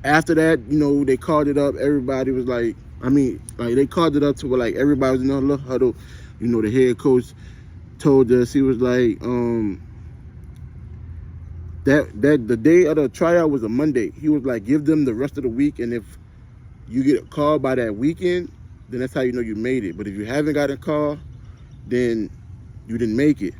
After that, you know, they called it up. Everybody was like, I mean, like they called it up to where like everybody was in a little huddle. You know, the head coach told us, he was like, that the day of the tryout was a Monday. He was like, give them the rest of the week, and if you get a call by that weekend, then that's how you know you made it. But if you haven't got a call, then you didn't make it.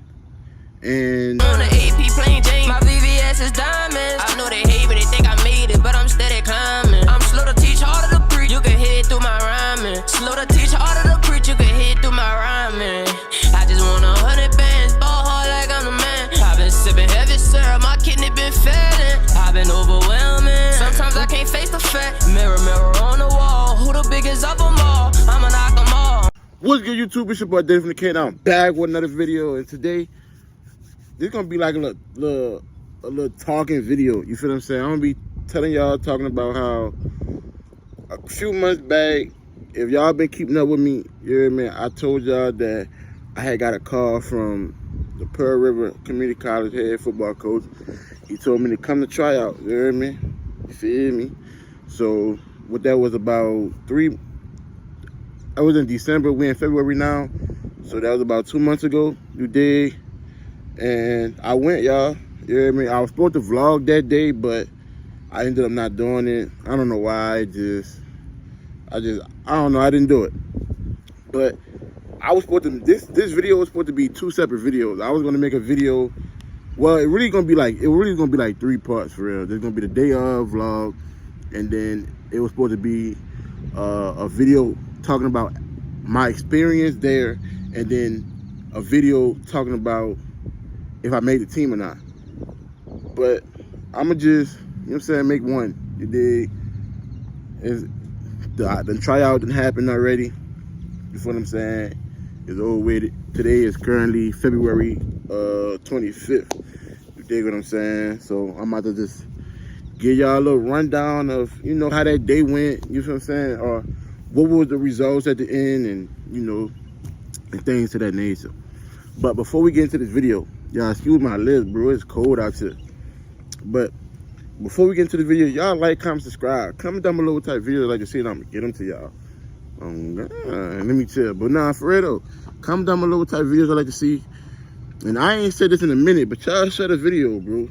And on the AP plain Jane, my VVS is diamonds. I know they hate me, they think I made it, but I'm steady climbing. I'm slow to teach, harder to preach, you can hear it through my rhyming. Slow to teach, harder to preach, you can hear it through my rhyming. I just want 100 bands, ball hard like I'm the man. I've been sipping heavy syrup, my kidney been failing. I've been overwhelming, sometimes I can't face the fact. Mirror, mirror on the wall, who the biggest of them all? I'ma knock them all. what's good, YouTube? It's your boy Dave from the K. I'm back with another video, and today this is gonna be like a little talking video. You feel what I'm saying? I'm gonna be telling y'all, talking about how a few months back, if y'all been keeping up with me, you hear me? I told y'all that I had got a call from the Pearl River Community College head football coach. He told me to come to tryout. You hear me? You feel me? So what that was about I was in December. We in February now, so that was about 2 months ago. You dig? And I went, y'all. You hear me? I was supposed to vlog that day, but I ended up not doing it. I don't know why. I don't know. I didn't do it. But I was supposed to. This video was supposed to be 2 separate videos. I was gonna make a video. Well, it really gonna be like 3 parts for real. There's gonna be the day of vlog, and then it was supposed to be a video talking about my experience there, and then a video talking about if I made the team or not. But I'ma just, you know what I'm saying, make one. You dig? The tryout didn't happen already. You feel what I'm saying? It's over with it. Today is currently February 25th. You dig what I'm saying? So I'm about to just give y'all a little rundown of, you know, how that day went. You feel what I'm saying? Or what was the results at the end, and, you know, and things to that nature. But before we get into this video, y'all excuse my lips, bro. It's cold out here. But before we get into the video, y'all like, comment, subscribe. Comment down below what type of videos like to see, and I'm gonna get them to y'all. Let me tell. But nah, for real though, comment down below what type of videos I like to see. And I ain't said this in a minute, but y'all share the video, bro.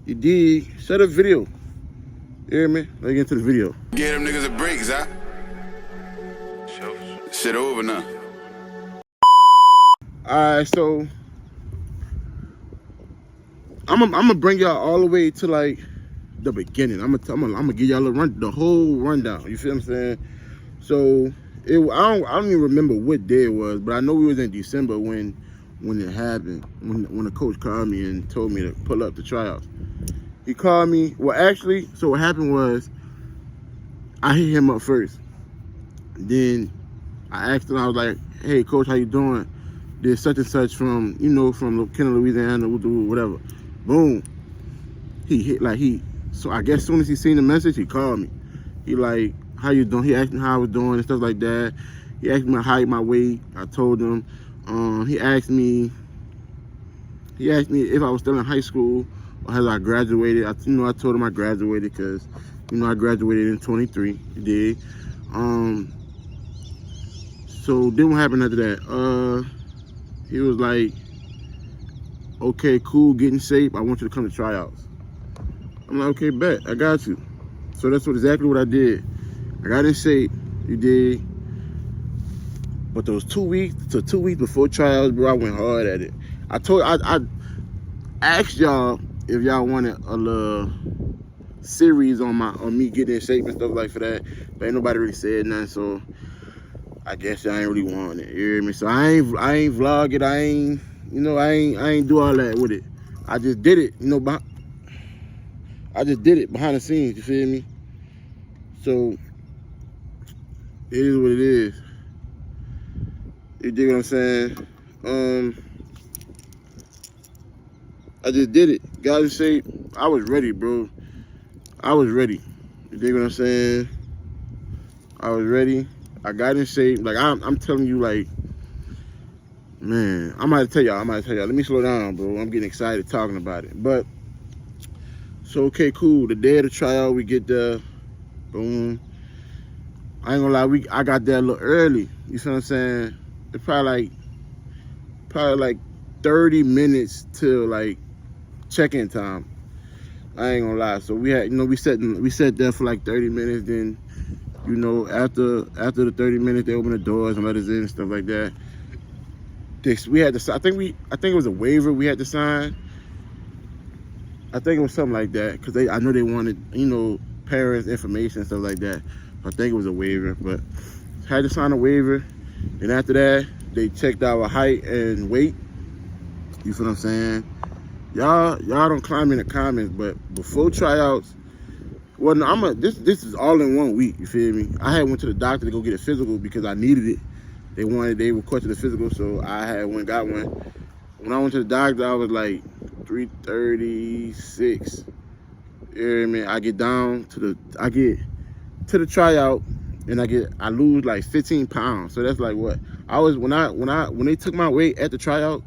You dig? Share the video. You hear me? Let's get into the video. Get them niggas a break, Zach. Shit over now. Alright, so I'm gonna bring y'all all the way to like the beginning. I'm gonna give y'all the whole rundown. You feel what I'm saying? So I don't even remember what day it was, but I know we was in December when it happened. When the coach called me and told me to pull up the tryouts. He called me. Well, actually, so what happened was I hit him up first. Then I asked him. I was like, "Hey, coach, how you doing? There's such and such from, you know, from Kenner, Louisiana, whatever." Boom. So I guess as soon as he seen the message, he called me. He like, "How you doing?" He asked me how I was doing and stuff like that. He asked me my height, my weight. I told him. He asked me if I was still in high school or has I graduated. I told him I graduated because, you know, I graduated in 23. You dig? So then what happened after that? He was like, "Okay, cool, get in shape. I want you to come to tryouts." I'm like, "Okay, bet, I got you." So that's exactly what I did. I got in shape, you dig? But those 2 weeks, before tryouts, bro, I went hard at it. I asked y'all if y'all wanted a little series on me getting in shape and stuff like for that, but ain't nobody really said nothing, so I guess y'all ain't really want it. You hear me? So I ain't vlog it. I ain't do all that with it. I just did it, you know. I just did it behind the scenes. You feel me? So it is what it is. You dig what I'm saying? I just did it. Got in shape. I was ready, bro. I was ready. You dig what I'm saying? I was ready. I got in shape. Like I'm telling you, like, man, I'm about to tell y'all. Let me slow down, bro. I'm getting excited talking about it. But So okay, cool. The day of the tryout, we get there. Boom. I ain't gonna lie, I got there a little early. You feel what I'm saying? It's probably like 30 minutes till like check-in time. I ain't gonna lie. So we had, we sat there for like 30 minutes. Then, after the 30 minutes, they opened the doors and let us in and stuff like that. We had to. I think it was a waiver we had to sign. I think it was something like that because I know they wanted, parents' information and stuff like that. I think it was a waiver, but had to sign a waiver. And after that, they checked our height and weight. You feel what I'm saying? Y'all don't climb in the comments, but before tryouts, well, no, this is all in 1 week. You feel me? I had went to the doctor to go get a physical because I needed it. They requested a physical, so I had went got one. When I went to the doctor, I was like 336. You know what I mean? I get to the tryout, and I lose like 15 pounds. So that's like what I was when they took my weight at the tryout,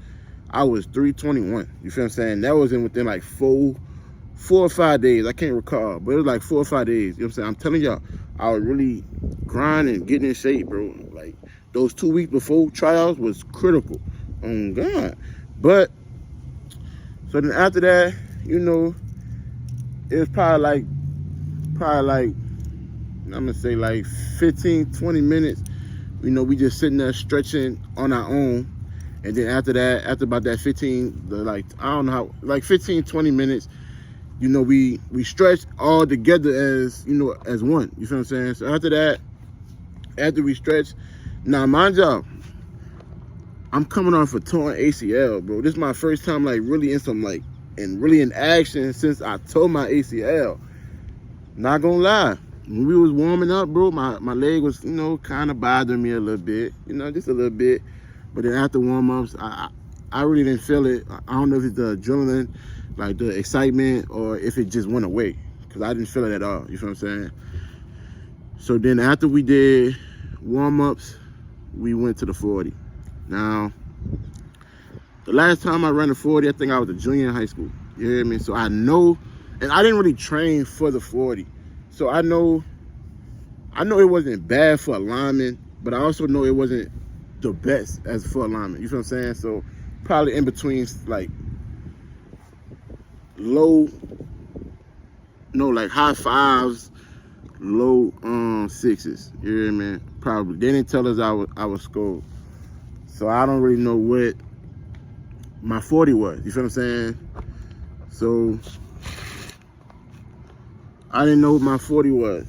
I was 321. You feel what I'm saying? That was within like 4 or 5 days. I can't recall, but it was like 4 or 5 days. You know what I'm saying? I'm telling y'all, I was really grinding, getting in shape, bro. Like those 2 weeks before tryouts was critical. Oh God. But so then after that, it was probably like I'm gonna say like 15, 20 minutes. We just sitting there stretching on our own. And then after that, after about that 15, I don't know how, like 15, 20 minutes, we stretched all together as one. You feel what I'm saying? So after that, after we stretched, now mind y'all, I'm coming off a torn ACL, bro. This is my first time really in action since I tore my ACL. Not gonna lie. When we was warming up, bro, my leg was, kind of bothering me a little bit, just a little bit. But then after warm-ups, I really didn't feel it. I don't know if it's the adrenaline, like the excitement, or if it just went away. Because I didn't feel it at all, you feel what I'm saying? So then after we did warm-ups, we went to the 40. Now, the last time I ran the 40, I think I was a junior in high school. You hear me? So I know, and I didn't really train for the 40. So I know it wasn't bad for a lineman, but I also know it wasn't the best as for a lineman. You feel what I'm saying? So probably in between like high fives, low sixes. You hear me? Probably. They didn't tell us our score. So I don't really know what my 40 was. You feel what I'm saying? So I didn't know what my 40 was.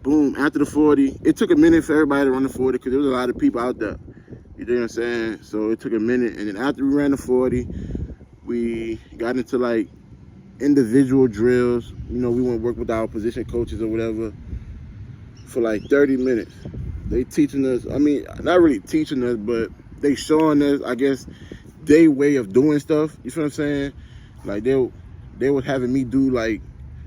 Boom, after the 40, it took a minute for everybody to run the 40 because there was a lot of people out there. You know what I'm saying? So it took a minute. And then after we ran the 40, we got into like individual drills. We went work with our position coaches or whatever for like 30 minutes. They teaching us, not really teaching us, but they showing us, I guess, their way of doing stuff. You feel what I'm saying? Like they was having me do like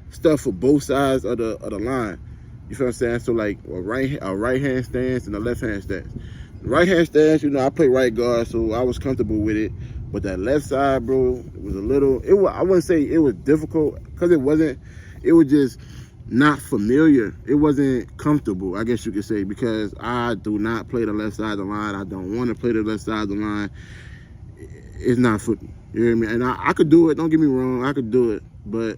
stuff for both sides of the line. You feel what I'm saying? So like a right hand stance and a left hand stance. The right hand stance, I play right guard, so I was comfortable with it. But that left side, bro, it was a little. I wouldn't say it was difficult because it wasn't. It was just not familiar. It wasn't comfortable, I guess you could say, because I do not play the left side of the line. I don't want to play the left side of the line. It's not for me. You hear me? And I could do it. Don't get me wrong. I could do it, but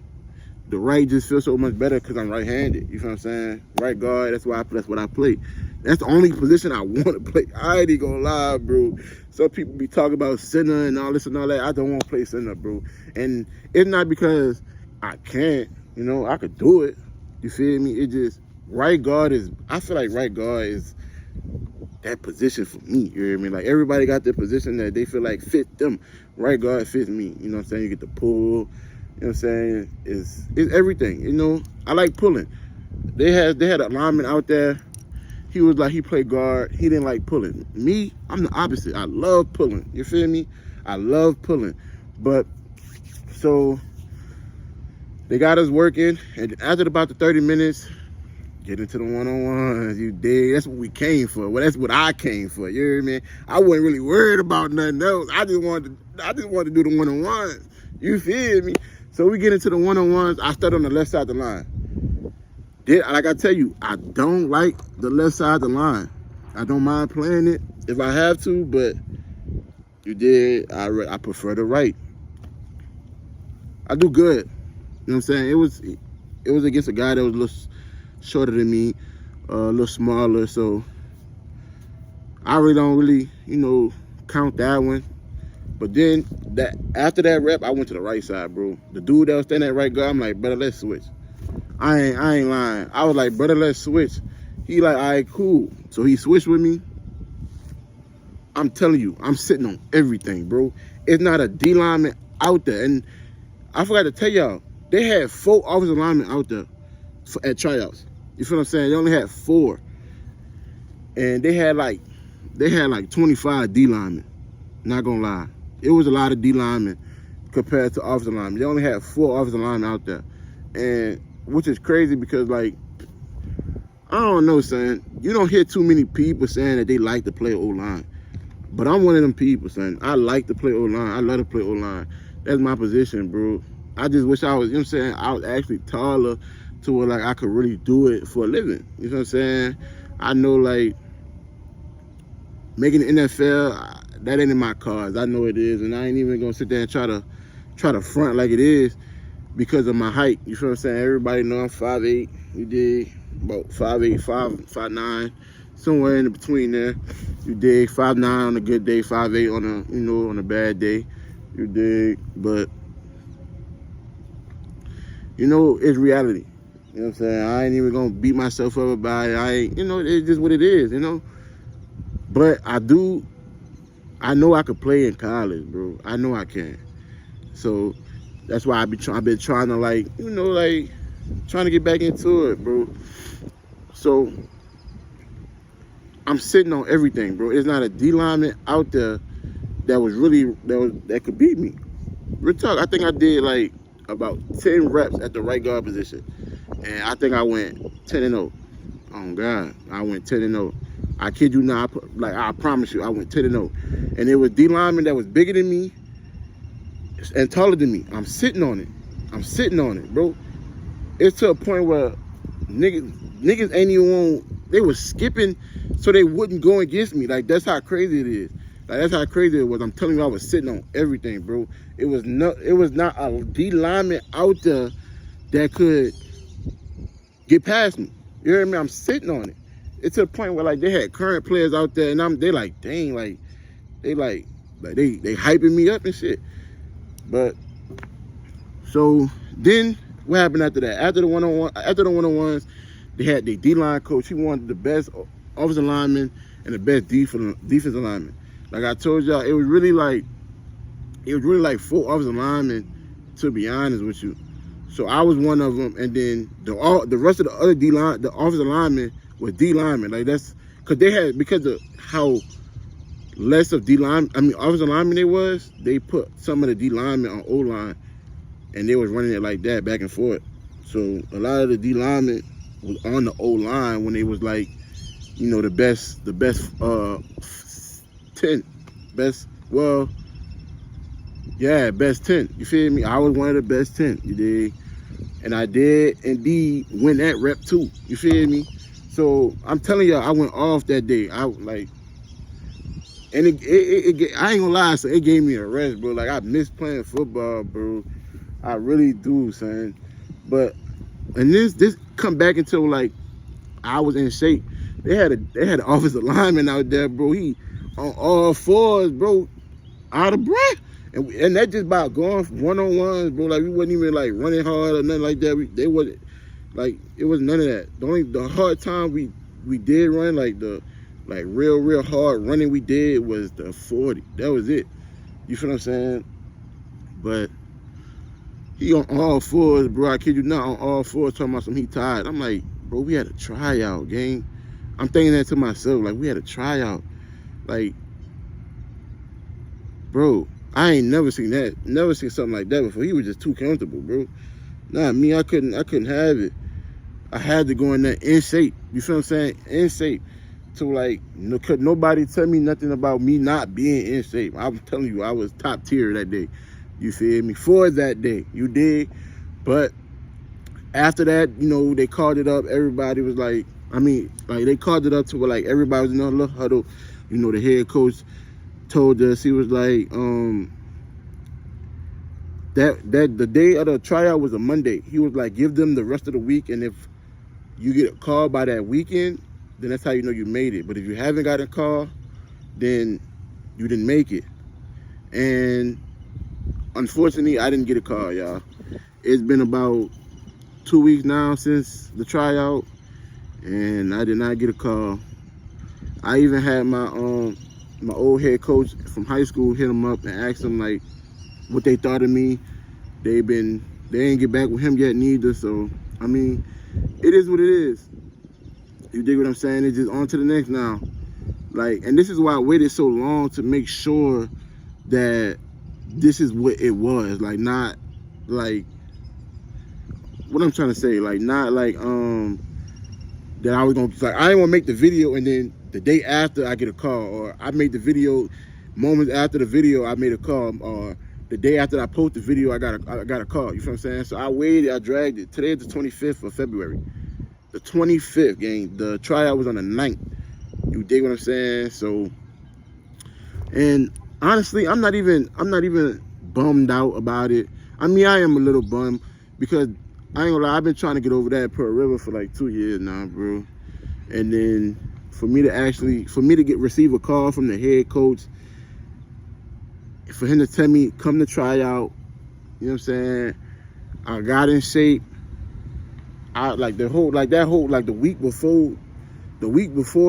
the right just feels so much better because I'm right-handed. You feel what I'm saying? Right guard, that's what I play. That's the only position I want to play. I ain't gonna lie, bro. Some people be talking about center and all this and all that. I don't want to play center, bro. And it's not because I can't. I could do it. You feel me? It just, right guard is, I feel like right guard is that position for me. You hear me? Like everybody got their position that they feel like fit them. Right guard fits me. You know what I'm saying? You get the pull. You know what I'm saying? It's everything. I like pulling. They had a lineman out there. He was like, he played guard. He didn't like pulling. Me, I'm the opposite. I love pulling. You feel me? I love pulling. But, so, they got us working. And after about the 30 minutes, get into the one-on-ones. You dig? That's what we came for. Well, that's what I came for. You hear me? I wasn't really worried about nothing else. I just wanted to do the one-on-ones. You feel me? So we get into the one-on-ones. I start on the left side of the line. Like I tell you, I don't like the left side of the line. I don't mind playing it if I have to, but I prefer the right. I do good. You know what I'm saying? It was against a guy that was a little shorter than me, a little smaller, so I don't count that one. But then after that rep, I went to the right side, bro. The dude that was standing at right guard, I'm like, brother, let's switch. I ain't lying. I was like, brother, let's switch. He like, all right, cool. So he switched with me. I'm telling you, I'm sitting on everything, bro. It's not a D lineman out there. And I forgot to tell y'all, they had 4 offensive linemen out there at tryouts. You feel what I'm saying? They only had 4. And they had like 25 D linemen. Not gonna lie. It was a lot of D linemen compared to offensive linemen. They only had 4 offensive linemen out there. And which is crazy because, like, I don't know, son. You don't hear too many people saying that they like to play O-line. But I'm one of them people, son. I like to play O-line. I love to play O-line. That's my position, bro. I just wish I was, you know what I'm saying, I was actually taller to where, like, I could really do it for a living. You know what I'm saying? I know, like, making the NFL, that ain't in my cards. I know it is, and I ain't even gonna sit there and try to front like it is because of my height. You feel what I'm saying? Everybody know I'm 5'8". You dig? About 5'8", 5'9", somewhere in between there. You dig? 5'9" on a good day, 5'8" on a bad day. You dig? But it's reality. You know what I'm saying? I ain't even gonna beat myself up about it. It's just what it is, But I know I could play in college, bro. I know I can. So that's why I've been trying to trying to get back into it, bro. So I'm sitting on everything, bro. It's not a D lineman out there that could beat me. Real talk, I think I did like about 10 reps at the right guard position. And I think I went 10-0. Oh God, I went 10-0. I kid you not, I promise you, I went 10-0. And it was D lineman that was bigger than me and taller than me. I'm sitting on it, bro. It's to a point where niggas ain't even they was skipping so they wouldn't go against me. Like, that's how crazy it is. Like, that's how crazy it was. I'm telling you, I was sitting on everything, bro. It was not a D lineman out there that could get past me. You hear me? I'm sitting on it. It's to the point where, like, they had current players out there, and they like, dang, like, they hyping me up and shit. But so then what happened after that? After the one-on-ones, they had their D-line coach. He wanted the best offensive lineman and the best defensive lineman. Like I told y'all, it was really like 4 offensive linemen, to be honest with you. So I was one of them, and then the rest of the other the offensive linemen were D linemen. Like, that's because of how less of offensive linemen they put some of the D linemen on O line, and they was running it like that back and forth. So a lot of the D linemen was on the O line when they was like, the best 10, best 10. You feel me? I was one of the best 10. You dig? And I did indeed win that rep too. You feel me? So I'm telling y'all, I went off that day. I ain't gonna lie, so it gave me a rest, bro. Like, I miss playing football, bro. I really do, son. And this come back until, like, I was in shape. They had an offensive lineman out there, bro. He on all fours, bro, out of breath. And that just by going one-on-ones, bro. Like, we wasn't even, like, running hard or nothing like that. They wasn't, like, it was none of that. The hard time we did run, like, the real hard running we did was the 40. That was it. You feel what I'm saying? But he on all fours, bro. I kid you not, on all fours, talking about some he tired. I'm like, bro, we had a tryout, gang. I'm thinking that to myself, like, we had a tryout. Like, bro, I ain't never seen something like that before. He was just too comfortable, bro. Nah, me, I couldn't have it. I had to go in there in shape. You feel what I'm saying? In shape. So, like, could nobody tell me nothing about me not being in shape. I'm telling you, I was top tier that day. You feel me? For that day, you did. But after that, you know, they called it up. Everybody was like, they called it up to where like everybody was in a little huddle. You know, the head coach told us, he was like, that the day of the tryout was a Monday. He was like, give them the rest of the week, and if you get a call by that weekend, then that's how you know you made it. But if you haven't got a call, then you didn't make it. And unfortunately, I didn't get a call, y'all. It's been about 2 weeks now since the tryout, and I did not get a call. I even had my old head coach from high school hit him up and asked him like what they thought of me. They ain't get back with him yet neither. So I mean, it is what it is. You dig what I'm saying? It's just on to the next now. Like, and this is why I waited so long to make sure that this is what it was. Like, not like what I'm trying to say. Like, not like that I was gonna, like, I didn't want to make the video and then the day after I get a call, or I made the video moments after the video I made a call, or the day after I post the video I got a call. You feel what I'm saying? So I waited, I dragged it. Today is the 25th of February. The 25th, gang. The tryout was on the 9th. You dig what I'm saying? So, and honestly, I'm not even bummed out about it. I mean, I am a little bummed because I ain't gonna lie, I've been trying to get over that Pearl River for like 2 years now, bro. And then for me to receive a call from the head coach, for him to tell me come to try out, you know what I'm saying? I got in shape. I like the week before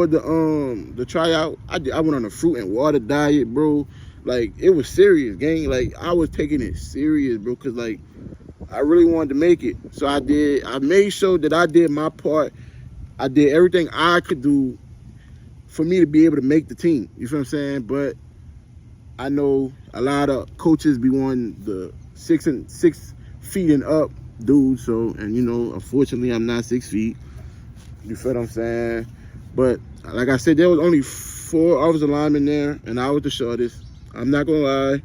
the tryout, I went on a fruit and water diet, bro. Like, it was serious, gang. Like, I was taking it serious, bro, because like I really wanted to make it. So I made sure that I did my part. I did everything I could do for me to be able to make the team. You feel what I'm saying? But I know a lot of coaches be wanting the 6 feet and up dudes. So, and you know, unfortunately, I'm not 6 feet. You feel what I'm saying? But like I said, there was only 4 offensive linemen there, and I was the shortest. I'm not gonna lie,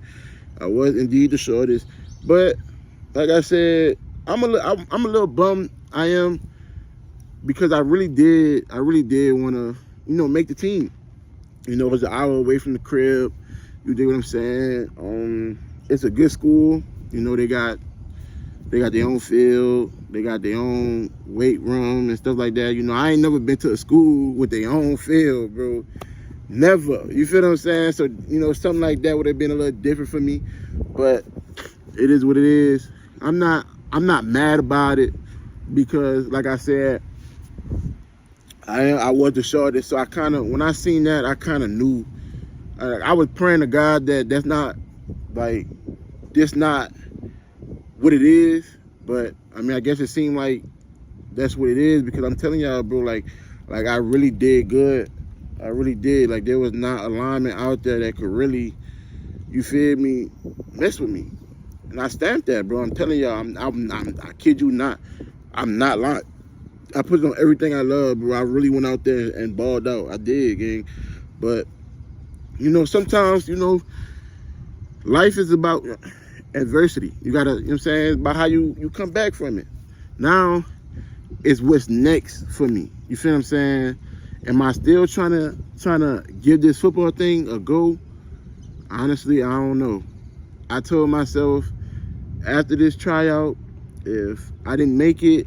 I was indeed the shortest. But like I said, I'm a little bummed. I am, because I really did want to, you know, make the team. You know, it was an hour away from the crib. You dig what I'm saying? It's a good school. You know, they got their own field. They got their own weight room and stuff like that. You know, I ain't never been to a school with their own field, bro. Never. You feel what I'm saying? So, you know, something like that would have been a little different for me. But it is what it is. I'm not mad about it, because like I said, I was the shortest. So I kind of, when I seen that, I kind of knew. I was praying to God that that's not like, this not what it is. But I mean, I guess it seemed like that's what it is, because I'm telling y'all, bro, like I really did good. I really did. Like, there was not a lineman out there that could really, you feel me, mess with me. And I stamped that, bro. I'm telling y'all, I kid you not, I'm not lying. I put on everything I love, bro. I really went out there and balled out. I did, gang. But, you know, sometimes, you know, life is about adversity. You gotta, you know what I'm saying? It's about how you come back from it. Now, it's what's next for me. You feel what I'm saying? Am I still trying to give this football thing a go? Honestly, I don't know. I told myself after this tryout, if I didn't make it,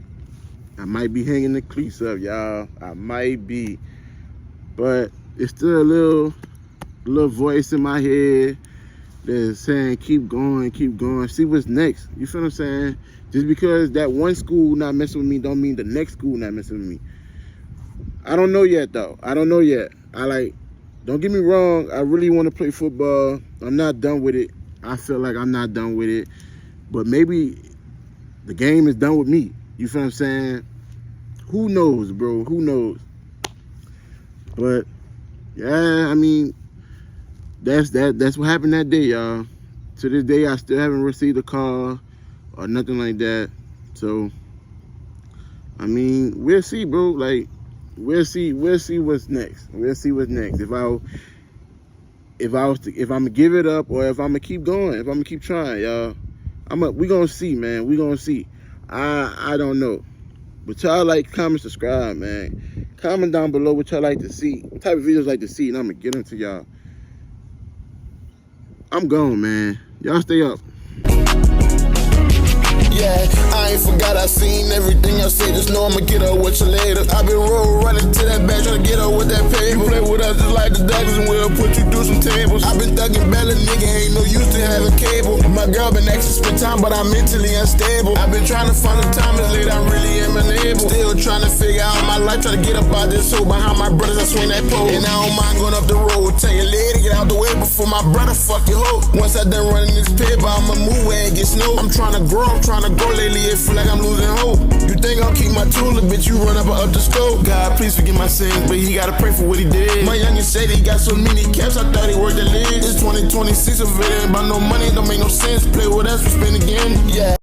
I might be hanging the cleats up, y'all. I might be. But it's still a little voice in my head that's saying, keep going, see what's next. You feel what I'm saying? Just because that one school not messing with me don't mean the next school not messing with me. I don't know yet, though. I don't know yet. Don't get me wrong, I really want to play football. I'm not done with it. I feel like I'm not done with it. But maybe the game is done with me. You feel what I'm saying? Who knows, bro? Who knows? But yeah, I mean, that's what happened that day, y'all. To this day, I still haven't received a call or nothing like that. So, I mean, we'll see, bro. Like, we'll see what's next. We'll see what's next. if I'm gonna give it up or if I'm gonna keep going, if I'm gonna keep trying, y'all. We gonna see, man. We gonna see. I don't know. But y'all like, comment, subscribe, man. Comment down below what y'all like to see. What type of videos like to see, and I'm gonna get them to y'all. I'm gone, man. Y'all stay up. Yeah, I ain't forgot I seen everything I say. Just know I'ma get up with you later. I been running to that bag, trying to get up with that paper. You play with us just like the Daggers and we'll put you through some tables. I been thugging belly, nigga, ain't no use to having cable. My girl been asking spend time, but I'm mentally unstable. I been trying to find the time is late, I really am unable. Still trying to figure out my life, trying to get up out this hole. Behind my brothers, I swing that pole. And I don't mind going up the road. Tell your lady, get out the way before my brother fuck your hoe. Once I done running this paper, I'ma move where it gets snow. I'm trying to grow, lately, it feel like I'm losing hope. You think I'll keep my tool, bitch, you run up and up the scope. God, please forgive my sins, but he gotta pray for what he did. My youngin' said he got so many caps, I thought he worked the lid. It's 2026, if it ain't about no money, it don't make no sense. Play with us, we spin again, yeah.